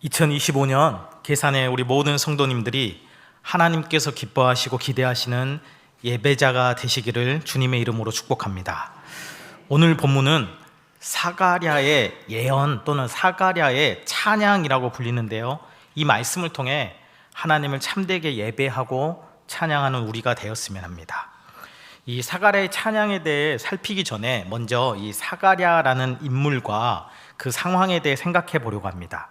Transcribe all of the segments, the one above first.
2025년 계산에 우리 모든 성도님들이 하나님께서 기뻐하시고 기대하시는 예배자가 되시기를 주님의 이름으로 축복합니다. 오늘 본문은 사가랴의 예언 또는 사가랴의 찬양이라고 불리는데요, 이 말씀을 통해 하나님을 참되게 예배하고 찬양하는 우리가 되었으면 합니다. 이 사가랴의 찬양에 대해 살피기 전에 먼저 이 사가랴라는 인물과 그 상황에 대해 생각해 보려고 합니다.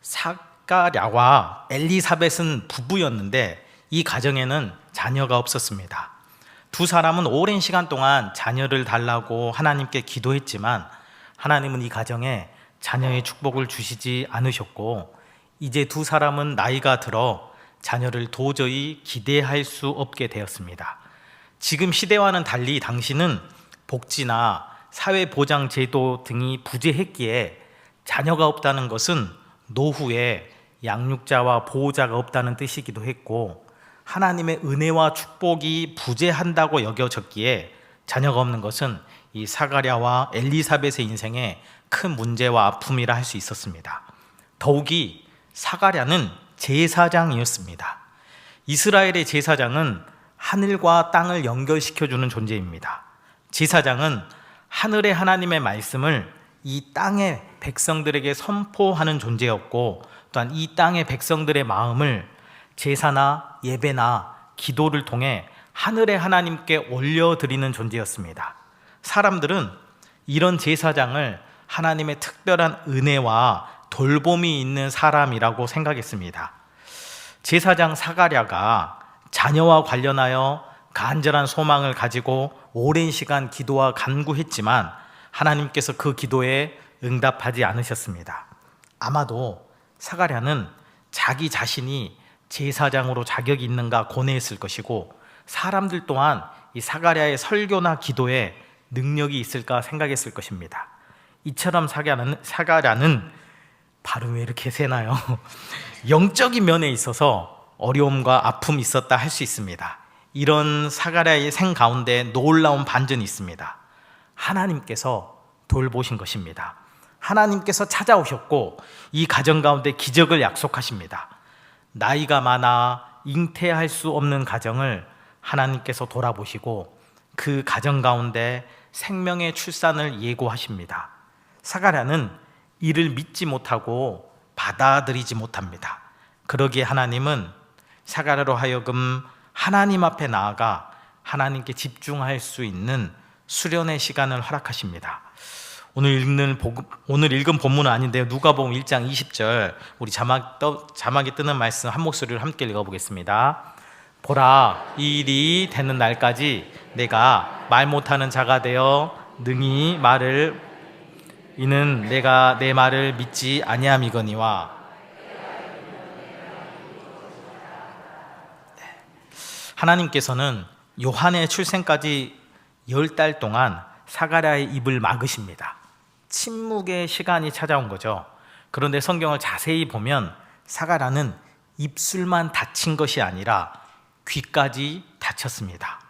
사가랴와 엘리사벳은 부부였는데 이 가정에는 자녀가 없었습니다. 두 사람은 오랜 시간 동안 자녀를 달라고 하나님께 기도했지만 하나님은 이 가정에 자녀의 축복을 주시지 않으셨고, 이제 두 사람은 나이가 들어 자녀를 도저히 기대할 수 없게 되었습니다. 지금 시대와는 달리 당시는 복지나 사회보장제도 등이 부재했기에 자녀가 없다는 것은 노후에 양육자와 보호자가 없다는 뜻이기도 했고, 하나님의 은혜와 축복이 부재한다고 여겨졌기에 자녀가 없는 것은 이 사가랴와 엘리사벳의 인생에 큰 문제와 아픔이라 할 수 있었습니다. 더욱이 사가랴는 제사장이었습니다. 이스라엘의 제사장은 하늘과 땅을 연결시켜주는 존재입니다. 제사장은 하늘의 하나님의 말씀을 이 땅의 백성들에게 선포하는 존재였고, 또한 이 땅의 백성들의 마음을 제사나 예배나 기도를 통해 하늘의 하나님께 올려드리는 존재였습니다. 사람들은 이런 제사장을 하나님의 특별한 은혜와 돌봄이 있는 사람이라고 생각했습니다. 제사장 사가랴가 자녀와 관련하여 간절한 소망을 가지고 오랜 시간 기도와 간구했지만 하나님께서 그 기도에 응답하지 않으셨습니다. 아마도 사가랴는 자기 자신이 제사장으로 자격이 있는가 고뇌했을 것이고, 사람들 또한 이 사가랴의 설교나 기도에 능력이 있을까 생각했을 것입니다. 이처럼 사가랴는 발음 왜 이렇게 세나요? 영적인 면에 있어서 어려움과 아픔이 있었다 할 수 있습니다. 이런 사가랴의 생 가운데 놀라운 반전이 있습니다. 하나님께서 돌보신 것입니다. 하나님께서 찾아오셨고 이 가정 가운데 기적을 약속하십니다. 나이가 많아 잉태할 수 없는 가정을 하나님께서 돌아보시고 그 가정 가운데 생명의 출산을 예고하십니다. 사가랴는 이를 믿지 못하고 받아들이지 못합니다. 그러기에 하나님은 사가랴로 하여금 하나님 앞에 나아가 하나님께 집중할 수 있는 수련의 시간을 허락하십니다. 오늘 읽은 본문은 아닌데요, 누가복음 1장 20절 우리 자막에 뜨는 말씀 한 목소리로 함께 읽어보겠습니다. 보라, 이 일이 되는 날까지 내가 말 못하는 자가 되어 능히 말을 이는 내가 내 말을 믿지 아니함이거니와. 하나님께서는 요한의 출생까지 10달 동안 사가랴의 입을 막으십니다. 침묵의 시간이 찾아온 거죠. 그런데 성경을 자세히 보면 사가랴는 입술만 다친 것이 아니라 귀까지 다쳤습니다.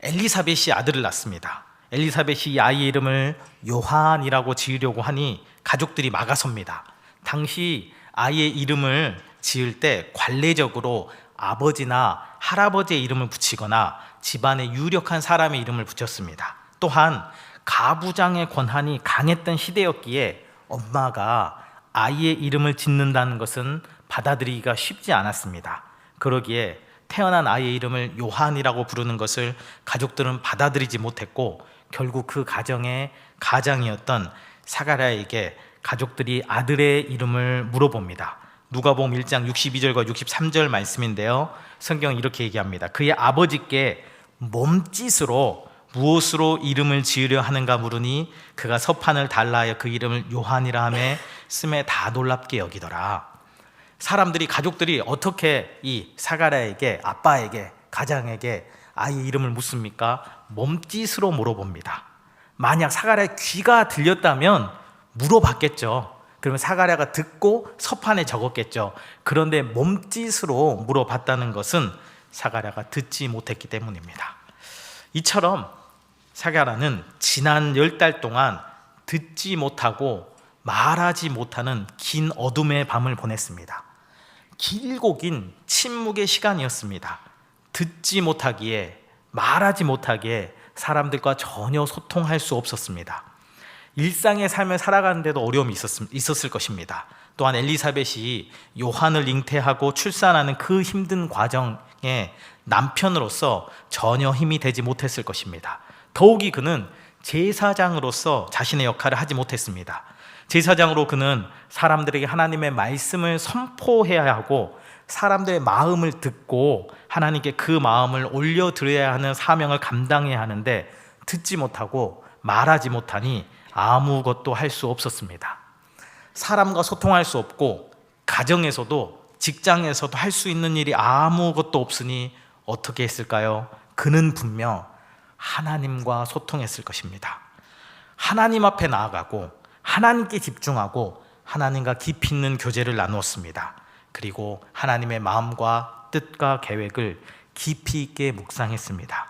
엘리사벳이 아들을 낳습니다. 엘리사벳이 이 아이의 이름을 요한이라고 지으려고 하니 가족들이 막아섭니다. 당시 아이의 이름을 지을 때 관례적으로 아버지나 할아버지의 이름을 붙이거나 집안의 유력한 사람의 이름을 붙였습니다. 또한 가부장의 권한이 강했던 시대였기에 엄마가 아이의 이름을 짓는다는 것은 받아들이기가 쉽지 않았습니다. 그러기에 태어난 아이의 이름을 요한이라고 부르는 것을 가족들은 받아들이지 못했고, 결국 그 가정의 가장이었던 사가랴에게 가족들이 아들의 이름을 물어봅니다. 누가복음 1장 62절과 63절 말씀인데요, 성경은 이렇게 얘기합니다. 그의 아버지께 몸짓으로 무엇으로 이름을 지으려 하는가 물으니 그가 서판을 달라 하여 그 이름을 요한이라 하매 쓰매 다 놀랍게 여기더라. 사람들이, 가족들이 어떻게 이 사가랴에게, 아빠에게, 가장에게 아이의 이름을 묻습니까? 몸짓으로 물어봅니다. 만약 사가랴의 귀가 들렸다면 물어봤겠죠. 그러면 사가랴가 듣고 서판에 적었겠죠. 그런데 몸짓으로 물어봤다는 것은 사가랴가 듣지 못했기 때문입니다. 이처럼 사가랴는 지난 10달 동안 듣지 못하고 말하지 못하는 긴 어둠의 밤을 보냈습니다. 길고 긴 침묵의 시간이었습니다. 듣지 못하기에, 말하지 못하기에 사람들과 전혀 소통할 수 없었습니다. 일상의 삶을 살아가는데도 어려움이 있었을 것입니다. 또한 엘리사벳이 요한을 잉태하고 출산하는 그 힘든 과정에 남편으로서 전혀 힘이 되지 못했을 것입니다. 더욱이 그는 제사장으로서 자신의 역할을 하지 못했습니다. 제사장으로 그는 사람들에게 하나님의 말씀을 선포해야 하고 사람들의 마음을 듣고 하나님께 그 마음을 올려드려야 하는 사명을 감당해야 하는데 듣지 못하고 말하지 못하니 아무것도 할 수 없었습니다. 사람과 소통할 수 없고 가정에서도 직장에서도 할 수 있는 일이 아무것도 없으니 어떻게 했을까요? 그는 분명 하나님과 소통했을 것입니다. 하나님 앞에 나아가고 하나님께 집중하고 하나님과 깊이 있는 교제를 나누었습니다. 그리고 하나님의 마음과 뜻과 계획을 깊이 있게 묵상했습니다.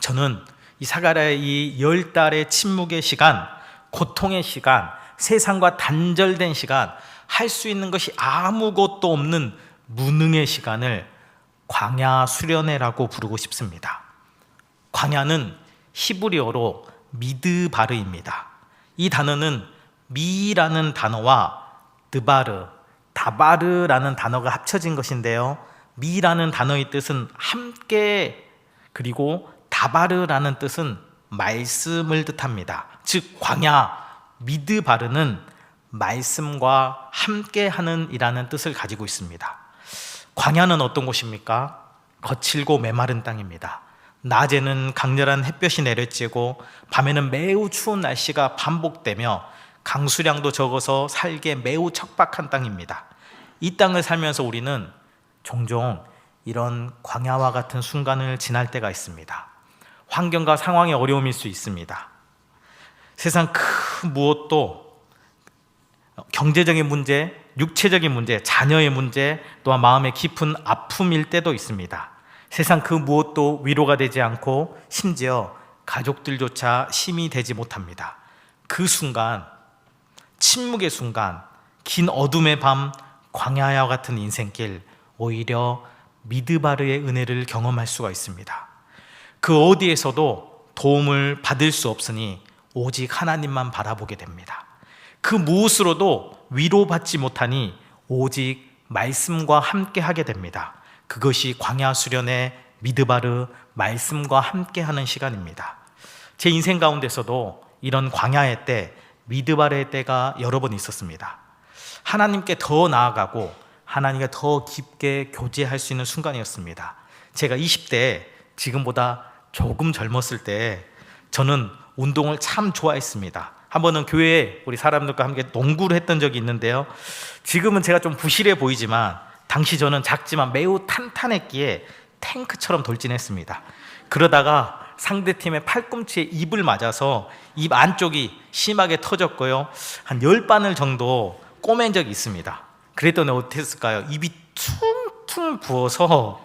저는 이 사가랴의 이 10달의 침묵의 시간, 고통의 시간, 세상과 단절된 시간, 할 수 있는 것이 아무것도 없는 무능의 시간을 광야 수련회라고 부르고 싶습니다. 광야는 히브리어로 미드바르입니다. 이 단어는 미라는 단어와 드바르, 다바르라는 단어가 합쳐진 것인데요. 미라는 단어의 뜻은 함께, 그리고 다바르라는 뜻은 말씀을 뜻합니다. 즉 광야, 미드바르는 말씀과 함께하는 이라는 뜻을 가지고 있습니다. 광야는 어떤 곳입니까? 거칠고 메마른 땅입니다. 낮에는 강렬한 햇볕이 내려쬐고 밤에는 매우 추운 날씨가 반복되며 강수량도 적어서 살기에 매우 척박한 땅입니다. 이 땅을 살면서 우리는 종종 이런 광야와 같은 순간을 지날 때가 있습니다. 환경과 상황의 어려움일 수 있습니다. 세상 그 무엇도 경제적인 문제, 육체적인 문제, 자녀의 문제, 또한 마음의 깊은 아픔일 때도 있습니다. 세상 그 무엇도 위로가 되지 않고 심지어 가족들조차 힘이 되지 못합니다. 그 순간, 침묵의 순간, 긴 어둠의 밤, 광야와 같은 인생길, 오히려 미드바르의 은혜를 경험할 수가 있습니다. 그 어디에서도 도움을 받을 수 없으니 오직 하나님만 바라보게 됩니다. 그 무엇으로도 위로받지 못하니 오직 말씀과 함께 하게 됩니다. 그것이 광야 수련의 미드바르, 말씀과 함께하는 시간입니다. 제 인생 가운데서도 이런 광야의 때, 미드바르의 때가 여러 번 있었습니다. 하나님께 더 나아가고 하나님과 더 깊게 교제할 수 있는 순간이었습니다. 제가 20대, 지금보다 조금 젊었을 때 저는 운동을 참 좋아했습니다. 한 번은 교회에 우리 사람들과 함께 농구를 했던 적이 있는데요. 지금은 제가 좀 부실해 보이지만 당시 저는 작지만 매우 탄탄했기에 탱크처럼 돌진했습니다. 그러다가 상대팀의 팔꿈치에 입을 맞아서 입 안쪽이 심하게 터졌고요. 한 10바늘 정도 꼬맨 적이 있습니다. 그랬더니 어떻게 했을까요? 입이 퉁퉁 부어서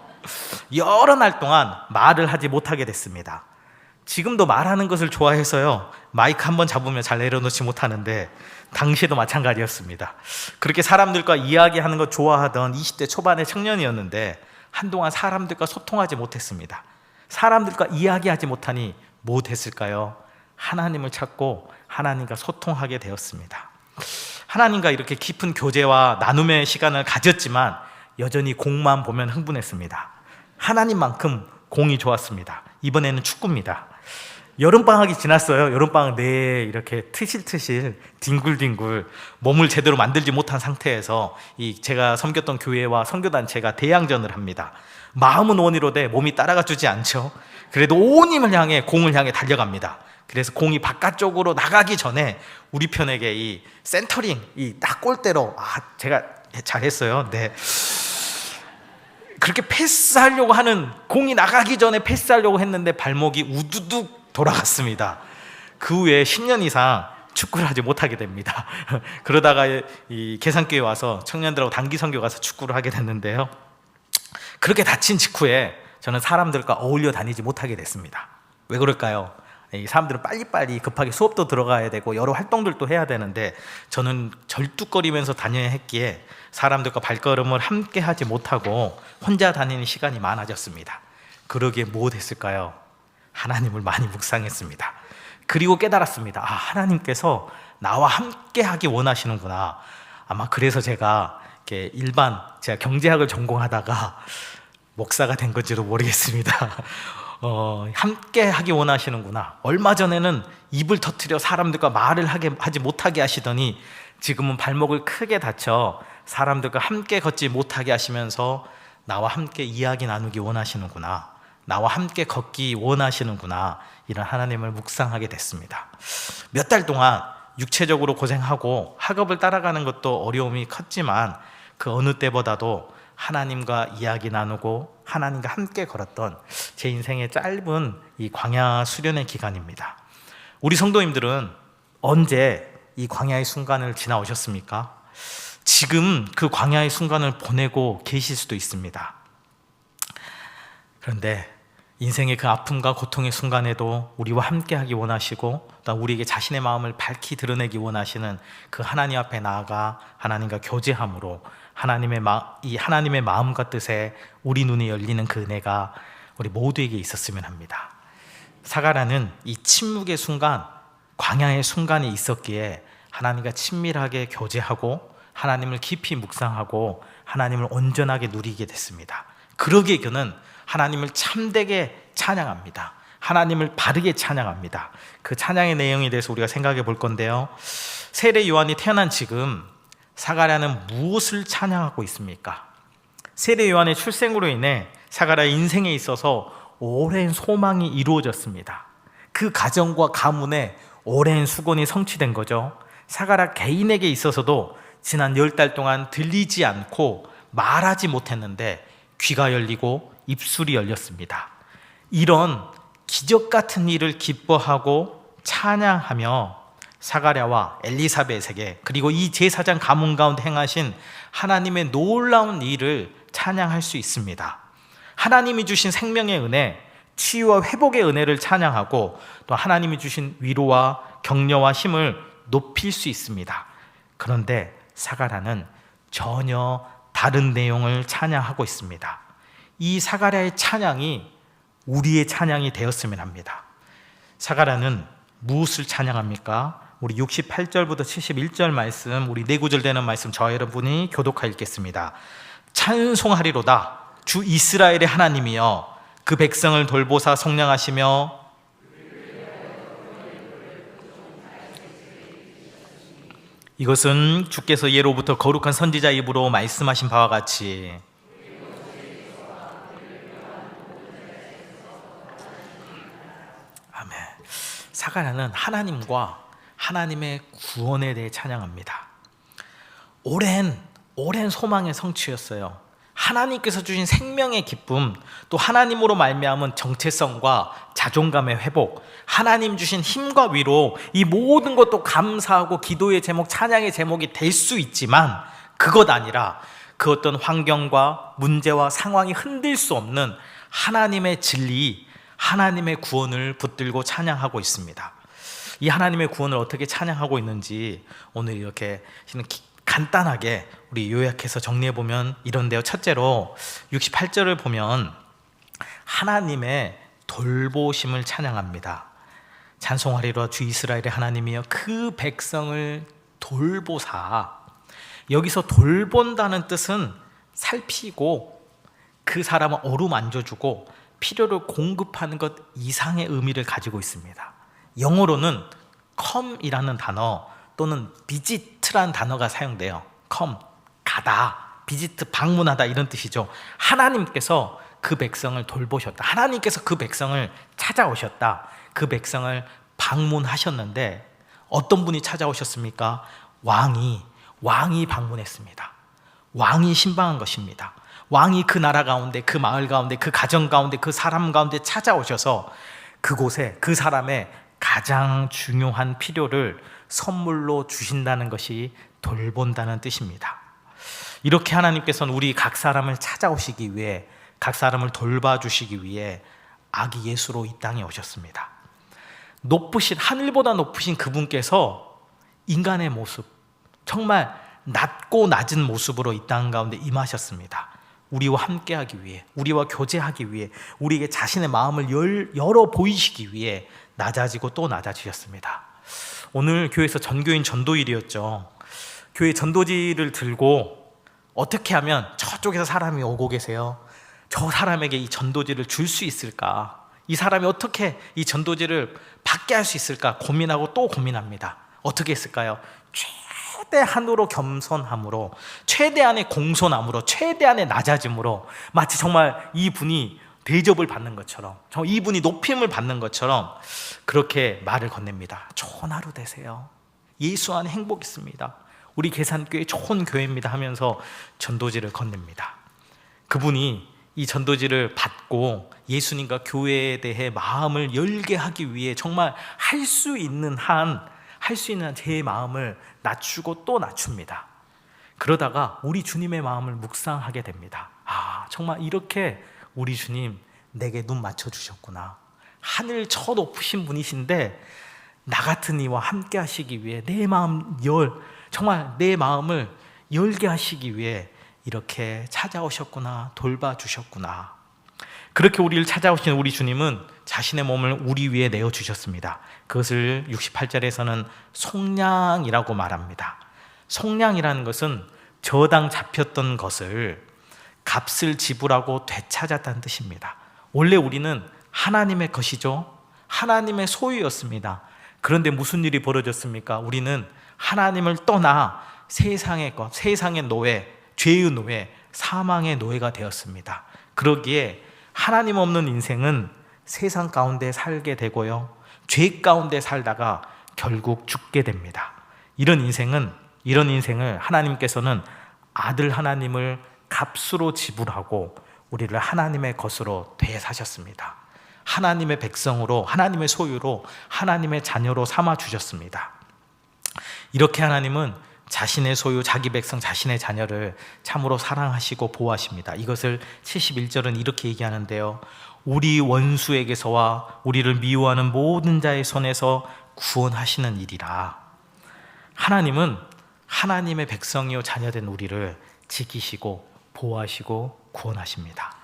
여러 날 동안 말을 하지 못하게 됐습니다. 지금도 말하는 것을 좋아해서요, 마이크 한번 잡으면 잘 내려놓지 못하는데 당시에도 마찬가지였습니다. 그렇게 사람들과 이야기하는 것 좋아하던 20대 초반의 청년이었는데 한동안 사람들과 소통하지 못했습니다. 사람들과 이야기하지 못하니 뭐 됐을까요? 하나님을 찾고 하나님과 소통하게 되었습니다. 하나님과 이렇게 깊은 교제와 나눔의 시간을 가졌지만 여전히 공만 보면 흥분했습니다. 하나님만큼 공이 좋았습니다. 이번에는 축구입니다. 여름방학이 지났어요. 여름방학 내에 이렇게 트실트실 뒹굴뒹굴 몸을 제대로 만들지 못한 상태에서 제가 섬겼던 교회와 선교단체가 대양전을 합니다. 마음은 원이로되 몸이 따라가 주지 않죠. 그래도 온 힘을 향해 공을 향해 달려갑니다. 그래서 공이 바깥쪽으로 나가기 전에 우리 편에게 이 센터링, 이 딱 골대로, 제가 잘했어요. 네. 그렇게 패스하려고 하는, 공이 나가기 전에 패스하려고 했는데 발목이 우두둑 돌아갔습니다. 그 후에 10년 이상 축구를 하지 못하게 됩니다. 그러다가 이 계산교회 와서 청년들하고 단기 선교 가서 축구를 하게 됐는데요. 그렇게 다친 직후에 저는 사람들과 어울려 다니지 못하게 됐습니다. 왜 그럴까요? 이 사람들은 빨리빨리 급하게 수업도 들어가야 되고 여러 활동들도 해야 되는데 저는 절뚝거리면서 다녀야 했기에 사람들과 발걸음을 함께 하지 못하고 혼자 다니는 시간이 많아졌습니다. 그러기에 무엇 했을까요? 하나님을 많이 묵상했습니다. 그리고 깨달았습니다. 아, 하나님께서 나와 함께 하기 원하시는구나. 아마 그래서 제가 제가 경제학을 전공하다가 목사가 된 건지도 모르겠습니다. 함께 하기 원하시는구나. 얼마 전에는 입을 터뜨려 사람들과 말을 하지 못하게 하시더니 지금은 발목을 크게 다쳐 사람들과 함께 걷지 못하게 하시면서 나와 함께 이야기 나누기 원하시는구나. 나와 함께 걷기 원하시는구나. 이런 하나님을 묵상하게 됐습니다. 몇 달 동안 육체적으로 고생하고 학업을 따라가는 것도 어려움이 컸지만 그 어느 때보다도 하나님과 이야기 나누고 하나님과 함께 걸었던 제 인생의 짧은 이 광야 수련의 기간입니다. 우리 성도님들은 언제 이 광야의 순간을 지나오셨습니까? 지금 그 광야의 순간을 보내고 계실 수도 있습니다. 그런데 인생의 그 아픔과 고통의 순간에도 우리와 함께 하기 원하시고 또 우리에게 자신의 마음을 밝히 드러내기 원하시는 그 하나님 앞에 나아가 하나님과 교제함으로 이 하나님의 마음과 뜻에 우리 눈이 열리는 그 은혜가 우리 모두에게 있었으면 합니다. 사가랴는 이 침묵의 순간, 광야의 순간이 있었기에 하나님과 친밀하게 교제하고 하나님을 깊이 묵상하고 하나님을 온전하게 누리게 됐습니다. 그러기에 그는 하나님을 참되게 찬양합니다. 하나님을 바르게 찬양합니다. 그 찬양의 내용에 대해서 우리가 생각해 볼 건데요. 세례 요한이 태어난 지금 사가랴는 무엇을 찬양하고 있습니까? 세례 요한의 출생으로 인해 사가랴의 인생에 있어서 오랜 소망이 이루어졌습니다. 그 가정과 가문에 오랜 수건이 성취된 거죠. 사가랴 개인에게 있어서도 지난 10달 동안 들리지 않고 말하지 못했는데 귀가 열리고 입술이 열렸습니다. 이런 기적 같은 일을 기뻐하고 찬양하며 사가랴와 엘리사벳에게 그리고 이 제사장 가문 가운데 행하신 하나님의 놀라운 일을 찬양할 수 있습니다. 하나님이 주신 생명의 은혜, 치유와 회복의 은혜를 찬양하고 또 하나님이 주신 위로와 격려와 힘을 높일 수 있습니다. 그런데 사가랴는 전혀 다른 내용을 찬양하고 있습니다. 이 사가랴의 찬양이 우리의 찬양이 되었으면 합니다. 사가랴는 무엇을 찬양합니까? 우리 68절부터 71절 말씀, 우리 네 구절 되는 말씀 저와 여러분이 교독하여 읽겠습니다. 찬송하리로다 주 이스라엘의 하나님이여 그 백성을 돌보사 속량하시며 이것은 주께서 예로부터 거룩한 선지자 입으로 말씀하신 바와 같이 아멘. 사가랴는 하나님과 하나님의 구원에 대해 찬양합니다. 오랜 소망의 성취였어요. 하나님께서 주신 생명의 기쁨, 또 하나님으로 말미암은 정체성과 자존감의 회복, 하나님 주신 힘과 위로, 이 모든 것도 감사하고 기도의 제목, 찬양의 제목이 될 수 있지만 그것 아니라 그 어떤 환경과 문제와 상황이 흔들 수 없는 하나님의 진리, 하나님의 구원을 붙들고 찬양하고 있습니다. 이 하나님의 구원을 어떻게 찬양하고 있는지 오늘 이렇게 간단하게 우리 요약해서 정리해보면 이런데요. 첫째로 68절을 보면 하나님의 돌보심을 찬양합니다. 찬송하리로다 주 이스라엘의 하나님이여 그 백성을 돌보사. 여기서 돌본다는 뜻은 살피고 그 사람을 어루만져주고 필요를 공급하는 것 이상의 의미를 가지고 있습니다. 영어로는 come이라는 단어 또는 visit라는 단어가 사용돼요. come, 가다, visit, 방문하다 이런 뜻이죠. 하나님께서 그 백성을 돌보셨다. 하나님께서 그 백성을 찾아오셨다. 그 백성을 방문하셨는데 어떤 분이 찾아오셨습니까? 왕이 방문했습니다. 왕이 신방한 것입니다. 왕이 그 나라 가운데, 그 마을 가운데, 그 가정 가운데, 그 사람 가운데 찾아오셔서 그곳에 그 사람의 가장 중요한 필요를 선물로 주신다는 것이 돌본다는 뜻입니다. 이렇게 하나님께서는 우리 각 사람을 찾아오시기 위해, 각 사람을 돌봐주시기 위해 아기 예수로 이 땅에 오셨습니다. 높으신, 하늘보다 높으신 그분께서 인간의 모습, 정말 낮고 낮은 모습으로 이 땅 가운데 임하셨습니다. 우리와 함께하기 위해, 우리와 교제하기 위해, 우리에게 자신의 마음을 열어 보이시기 위해 낮아지고 또 낮아지셨습니다. 오늘 교회에서 전교인 전도일이었죠. 교회 전도지를 들고 어떻게 하면 저쪽에서 사람이 오고 계세요. 저 사람에게 이 전도지를 줄 수 있을까? 이 사람이 어떻게 이 전도지를 받게 할 수 있을까? 고민하고 또 고민합니다. 어떻게 했을까요? 최대한으로 겸손함으로, 최대한의 공손함으로, 최대한의 낮아짐으로, 마치 정말 이분이 대접을 받는 것처럼, 이분이 높임을 받는 것처럼 그렇게 말을 건넵니다. 좋은 하루 되세요. 예수 안에 행복 있습니다. 우리 계산교회 좋은 교회입니다 하면서 전도지를 건넵니다. 그분이 이 전도지를 받고 예수님과 교회에 대해 마음을 열게 하기 위해 정말 할 수 있는 한 제 마음을 낮추고 또 낮춥니다. 그러다가 우리 주님의 마음을 묵상하게 됩니다. 정말 이렇게 우리 주님 내게 눈 맞춰주셨구나. 하늘 저 높으신 분이신데 나 같은 이와 함께 하시기 위해 정말 내 마음을 열게 하시기 위해 이렇게 찾아오셨구나, 돌봐주셨구나. 그렇게 우리를 찾아오신 우리 주님은 자신의 몸을 우리 위해 내어주셨습니다. 그것을 68절에서는 속량이라고 말합니다. 속량이라는 것은 저당 잡혔던 것을 값을 지불하고 되찾았다는 뜻입니다. 원래 우리는 하나님의 것이죠. 하나님의 소유였습니다. 그런데 무슨 일이 벌어졌습니까? 우리는 하나님을 떠나 세상의 것, 세상의 노예, 죄의 노예, 사망의 노예가 되었습니다. 그러기에 하나님 없는 인생은 세상 가운데 살게 되고요, 죄 가운데 살다가 결국 죽게 됩니다. 이런 인생을 하나님께서는 아들 하나님을 값으로 지불하고 우리를 하나님의 것으로 되사셨습니다. 하나님의 백성으로, 하나님의 소유로, 하나님의 자녀로 삼아 주셨습니다. 이렇게 하나님은 자신의 소유, 자기 백성, 자신의 자녀를 참으로 사랑하시고 보호하십니다. 이것을 71절은 이렇게 얘기하는데요, 우리 원수에게서와 우리를 미워하는 모든 자의 손에서 구원하시는 일이라. 하나님은 하나님의 백성이요 자녀된 우리를 지키시고 보호하시고 구원하십니다.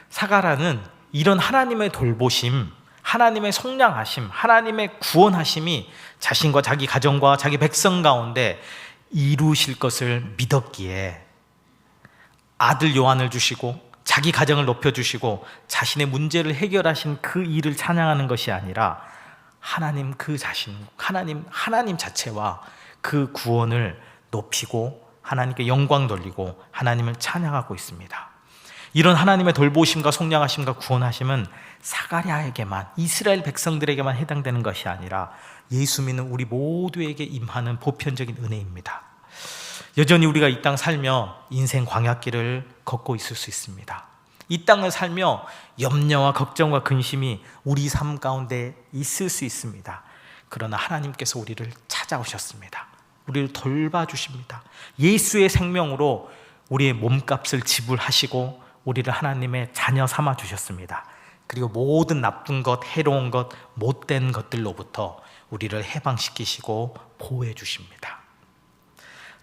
사가라는 이런 하나님의 돌보심, 하나님의 속량하심, 하나님의 구원하심이 자신과 자기 가정과 자기 백성 가운데 이루실 것을 믿었기에 아들 요한을 주시고 자기 가정을 높여주시고 자신의 문제를 해결하신 그 일을 찬양하는 것이 아니라 하나님 그 자신, 하나님 자체와 그 구원을 높이고 하나님께 영광 돌리고 하나님을 찬양하고 있습니다. 이런 하나님의 돌보심과 속량하심과 구원하심은 사가랴에게만, 이스라엘 백성들에게만 해당되는 것이 아니라 예수 믿는 우리 모두에게 임하는 보편적인 은혜입니다. 여전히 우리가 이 땅 살며 인생 광야길을 걷고 있을 수 있습니다. 이 땅을 살며 염려와 걱정과 근심이 우리 삶 가운데 있을 수 있습니다. 그러나 하나님께서 우리를 찾아오셨습니다. 우리를 돌봐주십니다. 예수의 생명으로 우리의 몸값을 지불하시고 우리를 하나님의 자녀 삼아 주셨습니다. 그리고 모든 나쁜 것, 해로운 것, 못된 것들로부터 우리를 해방시키시고 보호해 주십니다.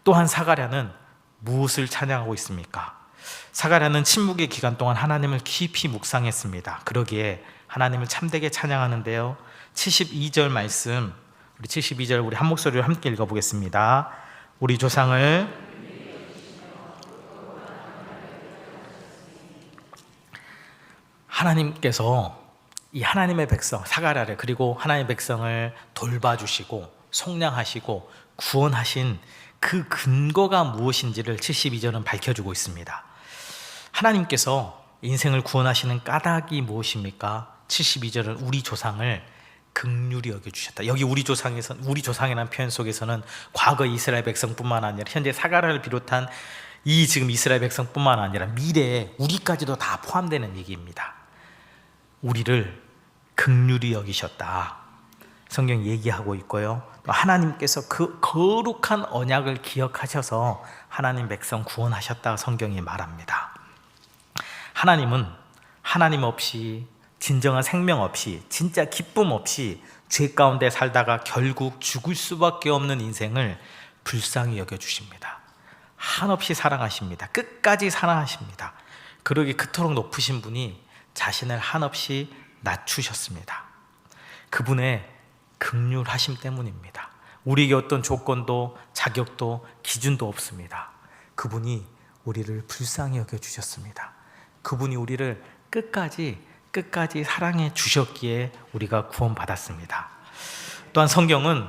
또한 사가랴는 무엇을 찬양하고 있습니까? 사가랴는 침묵의 기간 동안 하나님을 깊이 묵상했습니다. 그러기에 하나님을 참되게 찬양하는데요, 72절 말씀, 우리 72절 우리 한 목소리로 함께 읽어보겠습니다. 우리 조상을 하나님께서 이 하나님의 백성 사가랴를, 그리고 하나님의 백성을 돌봐주시고 속량하시고 구원하신 그 근거가 무엇인지를 72절은 밝혀주고 있습니다. 하나님께서 인생을 구원하시는 까닭이 무엇입니까? 72절은 우리 조상을 긍휼히 여겨주셨다. 여기 우리 조상이라는 표현 속에서는 과거 이스라엘 백성뿐만 아니라 현재 사가랴를 비롯한 이 지금 이스라엘 백성뿐만 아니라 미래에 우리까지도 다 포함되는 얘기입니다. 우리를 긍휼히 여기셨다, 성경이 얘기하고 있고요, 또 하나님께서 그 거룩한 언약을 기억하셔서 하나님 백성 구원하셨다 성경이 말합니다. 하나님은 하나님 없이 진정한 생명 없이, 진짜 기쁨 없이 죄 가운데 살다가 결국 죽을 수밖에 없는 인생을 불쌍히 여겨주십니다. 한없이 사랑하십니다. 끝까지 사랑하십니다. 그러기 그토록 높으신 분이 자신을 한없이 낮추셨습니다. 그분의 긍휼하심 때문입니다. 우리에게 어떤 조건도 자격도 기준도 없습니다. 그분이 우리를 불쌍히 여겨주셨습니다. 그분이 우리를 끝까지 사랑해 주셨기에 우리가 구원받았습니다. 또한 성경은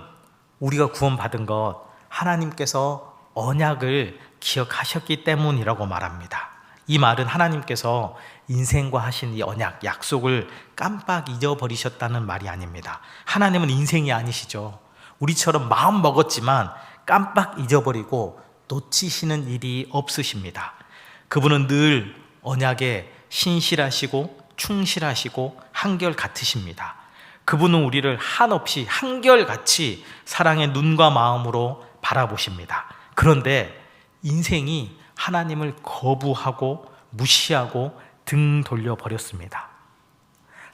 우리가 구원받은 것, 하나님께서 언약을 기억하셨기 때문이라고 말합니다. 이 말은 하나님께서 인생과 하신 이 언약, 약속을 깜빡 잊어버리셨다는 말이 아닙니다. 하나님은 인생이 아니시죠. 우리처럼 마음 먹었지만 깜빡 잊어버리고 놓치시는 일이 없으십니다. 그분은 늘 언약에 신실하시고 충실하시고 한결같으십니다. 그분은 우리를 한없이 한결같이 사랑의 눈과 마음으로 바라보십니다. 그런데 인생이 하나님을 거부하고 무시하고 등 돌려버렸습니다.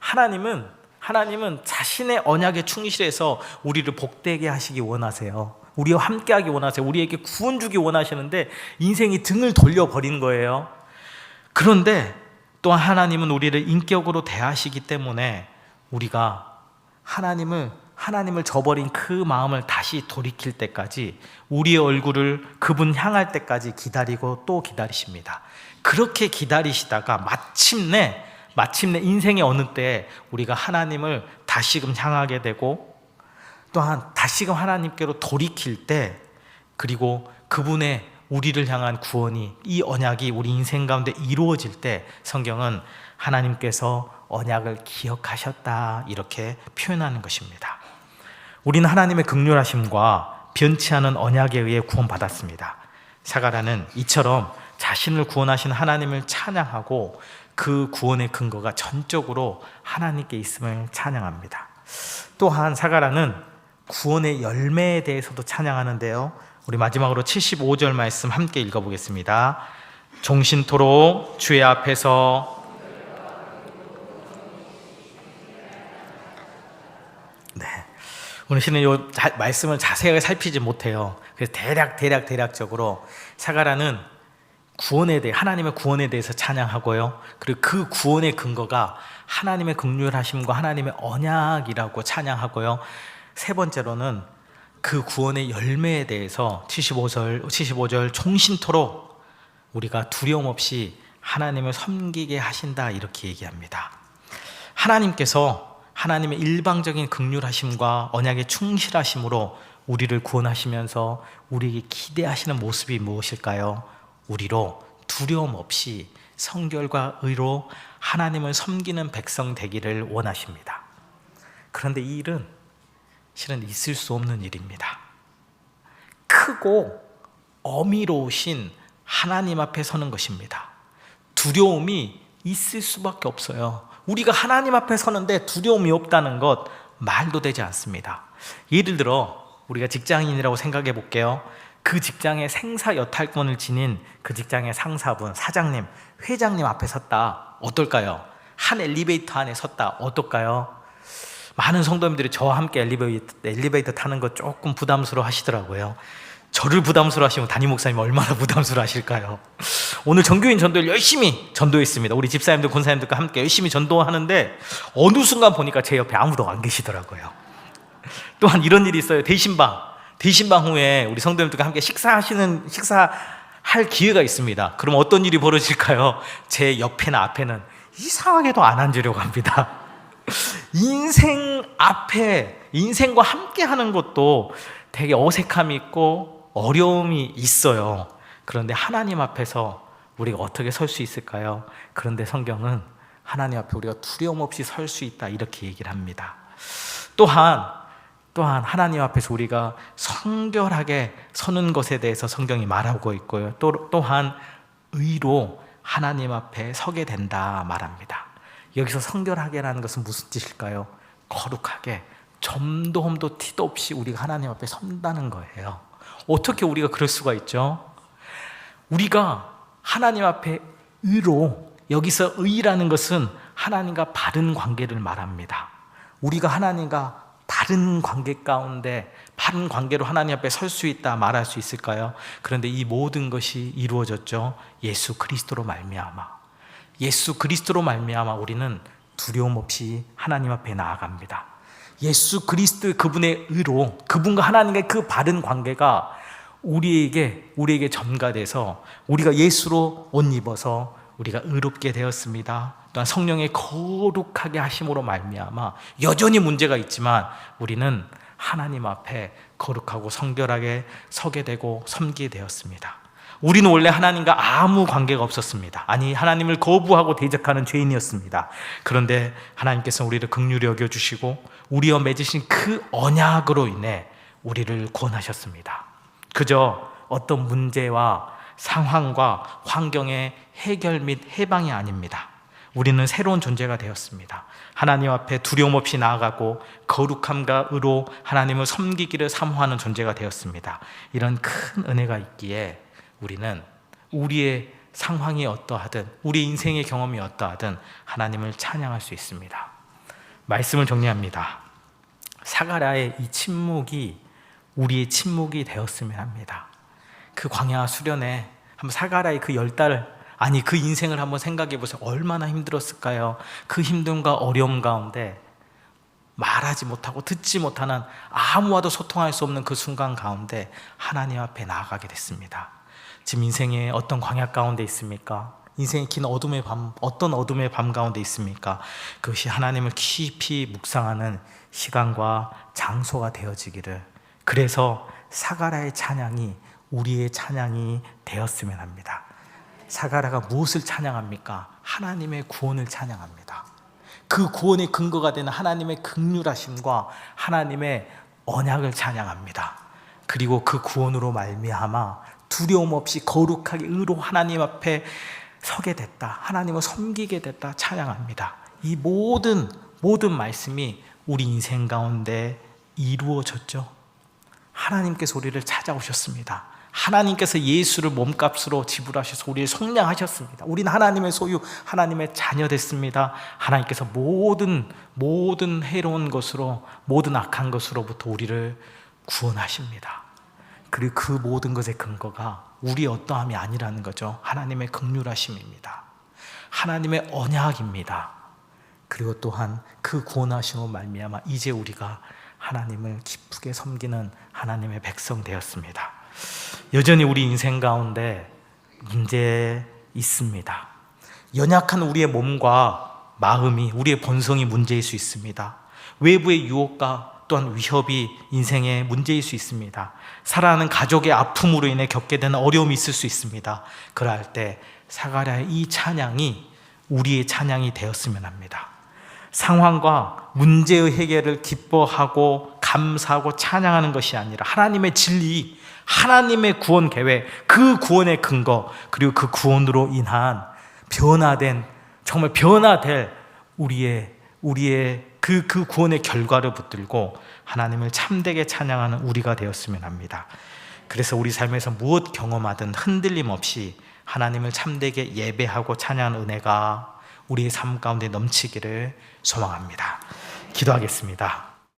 하나님은 자신의 언약에 충실해서 우리를 복되게 하시기 원하세요. 우리와 함께하기 원하세요. 우리에게 구원 주기 원하시는데 인생이 등을 돌려버린 거예요. 그런데 또한 하나님은 우리를 인격으로 대하시기 때문에 우리가 하나님을 저버린 그 마음을 다시 돌이킬 때까지, 우리의 얼굴을 그분 향할 때까지 기다리고 또 기다리십니다. 그렇게 기다리시다가 마침내 인생의 어느 때 우리가 하나님을 다시금 향하게 되고, 또한 다시금 하나님께로 돌이킬 때, 그리고 그분의 우리를 향한 구원이, 이 언약이 우리 인생 가운데 이루어질 때 성경은 하나님께서 언약을 기억하셨다 이렇게 표현하는 것입니다. 우리는 하나님의 긍휼하심과 변치 않은 언약에 의해 구원받았습니다. 사가랴는 이처럼 자신을 구원하신 하나님을 찬양하고 그 구원의 근거가 전적으로 하나님께 있음을 찬양합니다. 또한 사가랴는 구원의 열매에 대해서도 찬양하는데요, 우리 마지막으로 75절 말씀 함께 읽어보겠습니다. 종신토록 주의 앞에서, 오늘 시는 이 말씀을 자세하게 살피지 못해요. 그래서 대략적으로 사가랴는 구원에 대해, 하나님의 구원에 대해서 찬양하고요, 그리고 그 구원의 근거가 하나님의 긍휼하심과 하나님의 언약이라고 찬양하고요, 세 번째로는 그 구원의 열매에 대해서 75절 종신토록 우리가 두려움 없이 하나님을 섬기게 하신다 이렇게 얘기합니다. 하나님께서 하나님의 일방적인 긍휼하심과 언약의 충실하심으로 우리를 구원하시면서 우리에게 기대하시는 모습이 무엇일까요? 우리로 두려움 없이 성결과 의로 하나님을 섬기는 백성 되기를 원하십니다. 그런데 이 일은 실은 있을 수 없는 일입니다. 크고 어미로우신 하나님 앞에 서는 것입니다. 두려움이 있을 수밖에 없어요. 우리가 하나님 앞에 서는데 두려움이 없다는 것 말도 되지 않습니다. 예를 들어 우리가 직장인이라고 생각해 볼게요. 그 직장의 생사 여탈권을 지닌 그 직장의 상사분, 사장님, 회장님 앞에 섰다. 어떨까요? 한 엘리베이터 안에 섰다. 어떨까요? 많은 성도님들이 저와 함께 엘리베이터 타는 거 조금 부담스러워 하시더라고요. 저를 부담스러워 하시면 담임 목사님 얼마나 부담스러워 하실까요? 오늘 정교인 전도를 열심히 전도했습니다. 우리 집사님들, 권사님들과 함께 열심히 전도하는데 어느 순간 보니까 제 옆에 아무도 안 계시더라고요. 또한 이런 일이 있어요. 대신방 후에 우리 성도님들과 함께 식사할 기회가 있습니다. 그럼 어떤 일이 벌어질까요? 제 옆에나 앞에는 이상하게도 안 앉으려고 합니다. 인생과 함께 하는 것도 되게 어색함이 있고 어려움이 있어요. 그런데 하나님 앞에서 우리가 어떻게 설 수 있을까요? 그런데 성경은 하나님 앞에 우리가 두려움 없이 설 수 있다 이렇게 얘기를 합니다. 또한 하나님 앞에서 우리가 성결하게 서는 것에 대해서 성경이 말하고 있고요. 또한 의로 하나님 앞에 서게 된다 말합니다. 여기서 성결하게라는 것은 무슨 뜻일까요? 거룩하게, 점도 흠도 티도 없이 우리가 하나님 앞에 선다는 거예요. 어떻게 우리가 그럴 수가 있죠? 우리가 하나님 앞에 의로, 여기서 의라는 것은 하나님과 바른 관계를 말합니다. 우리가 하나님과 바른 관계 가운데 바른 관계로 하나님 앞에 설 수 있다 말할 수 있을까요? 그런데 이 모든 것이 이루어졌죠. 예수 그리스도로 말미암아. 예수 그리스도로 말미암아 우리는 두려움 없이 하나님 앞에 나아갑니다. 예수 그리스도의 그분의 의로, 그분과 하나님과의 그 바른 관계가 우리에게 전가돼서 우리가 예수로 옷 입어서 우리가 의롭게 되었습니다. 또한 성령의 거룩하게 하심으로 말미암아 여전히 문제가 있지만 우리는 하나님 앞에 거룩하고 성결하게 서게 되고 섬기게 되었습니다. 우리는 원래 하나님과 아무 관계가 없었습니다. 아니, 하나님을 거부하고 대적하는 죄인이었습니다. 그런데 하나님께서 우리를 긍휼히 여겨주시고 우리와 맺으신 그 언약으로 인해 우리를 구원하셨습니다. 그저 어떤 문제와 상황과 환경의 해결 및 해방이 아닙니다. 우리는 새로운 존재가 되었습니다. 하나님 앞에 두려움 없이 나아가고 거룩함과 의로 하나님을 섬기기를 사모하는 존재가 되었습니다. 이런 큰 은혜가 있기에 우리는 우리의 상황이 어떠하든 우리 인생의 경험이 어떠하든 하나님을 찬양할 수 있습니다. 말씀을 정리합니다. 사가랴의 이 침묵이 우리의 침묵이 되었으면 합니다. 그 광야 수련회 한번 사가랴의 그 10달, 아니 그 인생을 한번 생각해 보세요. 얼마나 힘들었을까요? 그 힘듦과 어려움 가운데 말하지 못하고 듣지 못하는, 아무와도 소통할 수 없는 그 순간 가운데 하나님 앞에 나아가게 됐습니다. 지금 인생의 어떤 광야 가운데 있습니까? 인생의 긴 어둠의 밤, 어떤 어둠의 밤 가운데 있습니까? 그것이 하나님을 깊이 묵상하는 시간과 장소가 되어지기를, 그래서 사가랴의 찬양이 우리의 찬양이 되었으면 합니다. 사가랴가 무엇을 찬양합니까? 하나님의 구원을 찬양합니다. 그 구원의 근거가 되는 하나님의 긍휼하심과 하나님의 언약을 찬양합니다. 그리고 그 구원으로 말미암아 두려움 없이 거룩하게 의로 하나님 앞에 서게 됐다, 하나님을 섬기게 됐다 찬양합니다. 이 모든 말씀이 우리 인생 가운데 이루어졌죠. 하나님께서 우리를 찾아오셨습니다. 하나님께서 예수를 몸값으로 지불하셔서 우리를 속량하셨습니다. 우리는 하나님의 소유, 하나님의 자녀 됐습니다. 하나님께서 모든 해로운 것으로, 모든 악한 것으로부터 우리를 구원하십니다. 그리고 그 모든 것의 근거가 우리의 어떠함이 아니라는 거죠. 하나님의 긍휼하심입니다. 하나님의 언약입니다. 그리고 또한 그 구원하심으로 말미암아 이제 우리가 하나님을 기쁘게 섬기는 하나님의 백성 되었습니다. 여전히 우리 인생 가운데 문제 있습니다. 연약한 우리의 몸과 마음이, 우리의 본성이 문제일 수 있습니다. 외부의 유혹과 또한 위협이 인생의 문제일 수 있습니다. 사랑하는 가족의 아픔으로 인해 겪게 되는 어려움이 있을 수 있습니다. 그럴 때 사가랴의 이 찬양이 우리의 찬양이 되었으면 합니다. 상황과 문제의 해결을 기뻐하고 감사하고 찬양하는 것이 아니라 하나님의 진리, 하나님의 구원 계획, 그 구원의 근거, 그리고 그 구원으로 인한 변화된, 정말 변화될 우리의 그 구원의 결과를 붙들고 하나님을 참되게 찬양하는 우리가 되었으면 합니다. 그래서 우리 삶에서 무엇 경험하든 흔들림 없이 하나님을 참되게 예배하고 찬양하는 은혜가 우리의 삶 가운데 넘치기를 소망합니다. 기도하겠습니다.